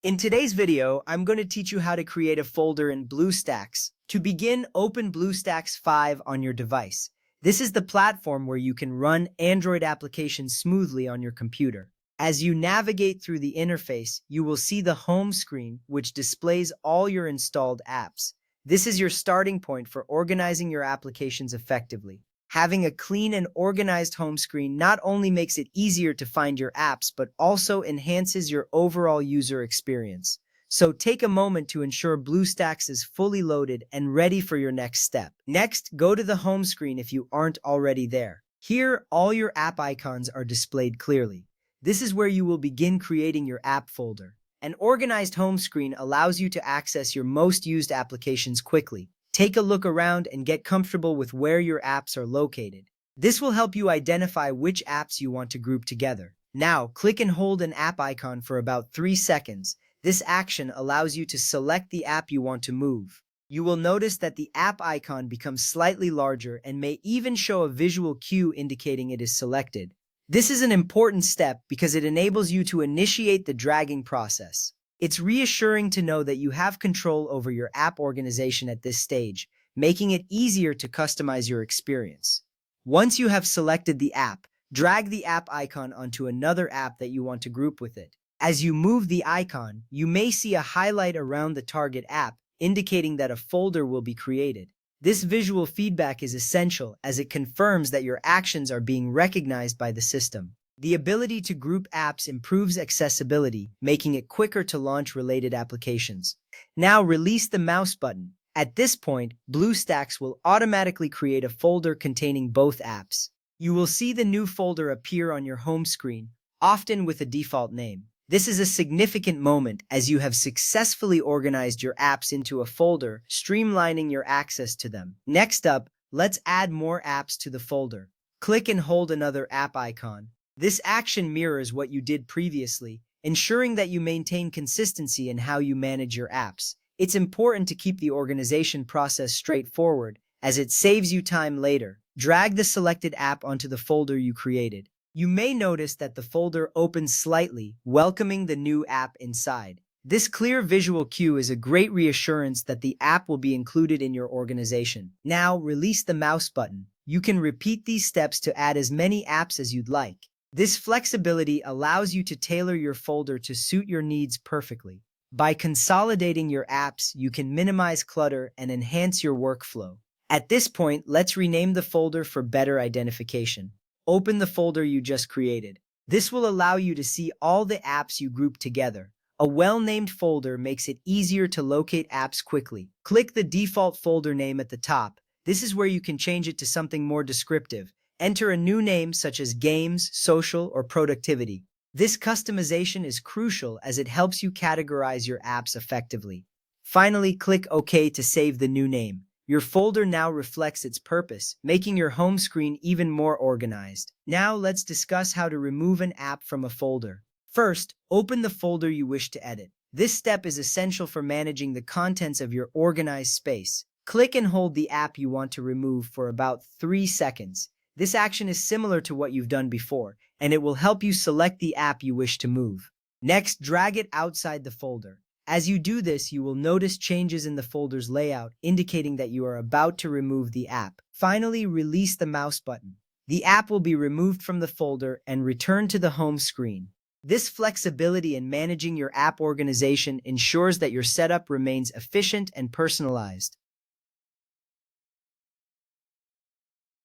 In today's video, I'm going to teach you how to create a folder in BlueStacks. To begin, open BlueStacks 5 on your device. This is the platform where you can run Android applications smoothly on your computer. As you navigate through the interface, you will see the home screen, which displays all your installed apps. This is your starting point for organizing your applications effectively. Having a clean and organized home screen not only makes it easier to find your apps, but also enhances your overall user experience. So take a moment to ensure BlueStacks is fully loaded and ready for your next step. Next, go to the home screen if you aren't already there. Here, all your app icons are displayed clearly. This is where you will begin creating your app folder. An organized home screen allows you to access your most used applications quickly. Take a look around and get comfortable with where your apps are located. This will help you identify which apps you want to group together. Now, click and hold an app icon for about 3 seconds. This action allows you to select the app you want to move. You will notice that the app icon becomes slightly larger and may even show a visual cue indicating it is selected. This is an important step because it enables you to initiate the dragging process. It's reassuring to know that you have control over your app organization at this stage, making it easier to customize your experience. Once you have selected the app, drag the app icon onto another app that you want to group with it. As you move the icon, you may see a highlight around the target app, indicating that a folder will be created. This visual feedback is essential as it confirms that your actions are being recognized by the system. The ability to group apps improves accessibility, making it quicker to launch related applications. Now release the mouse button. At this point, BlueStacks will automatically create a folder containing both apps. You will see the new folder appear on your home screen, often with a default name. This is a significant moment as you have successfully organized your apps into a folder, streamlining your access to them. Next up, let's add more apps to the folder. Click and hold another app icon. This action mirrors what you did previously, ensuring that you maintain consistency in how you manage your apps. It's important to keep the organization process straightforward, as it saves you time later. Drag the selected app onto the folder you created. You may notice that the folder opens slightly, welcoming the new app inside. This clear visual cue is a great reassurance that the app will be included in your organization. Now, release the mouse button. You can repeat these steps to add as many apps as you'd like. This flexibility allows you to tailor your folder to suit your needs perfectly. By consolidating your apps, you can minimize clutter and enhance your workflow. At this point, let's rename the folder for better identification. Open the folder you just created. This will allow you to see all the apps you grouped together. A well-named folder makes it easier to locate apps quickly. Click the default folder name at the top. This is where you can change it to something more descriptive. Enter a new name such as Games, Social, or Productivity. This customization is crucial as it helps you categorize your apps effectively. Finally, click OK to save the new name. Your folder now reflects its purpose, making your home screen even more organized. Now let's discuss how to remove an app from a folder. First, open the folder you wish to edit. This step is essential for managing the contents of your organized space. Click and hold the app you want to remove for about 3 seconds. This action is similar to what you've done before, and it will help you select the app you wish to move. Next, drag it outside the folder. As you do this, you will notice changes in the folder's layout, indicating that you are about to remove the app. Finally, release the mouse button. The app will be removed from the folder and returned to the home screen. This flexibility in managing your app organization ensures that your setup remains efficient and personalized.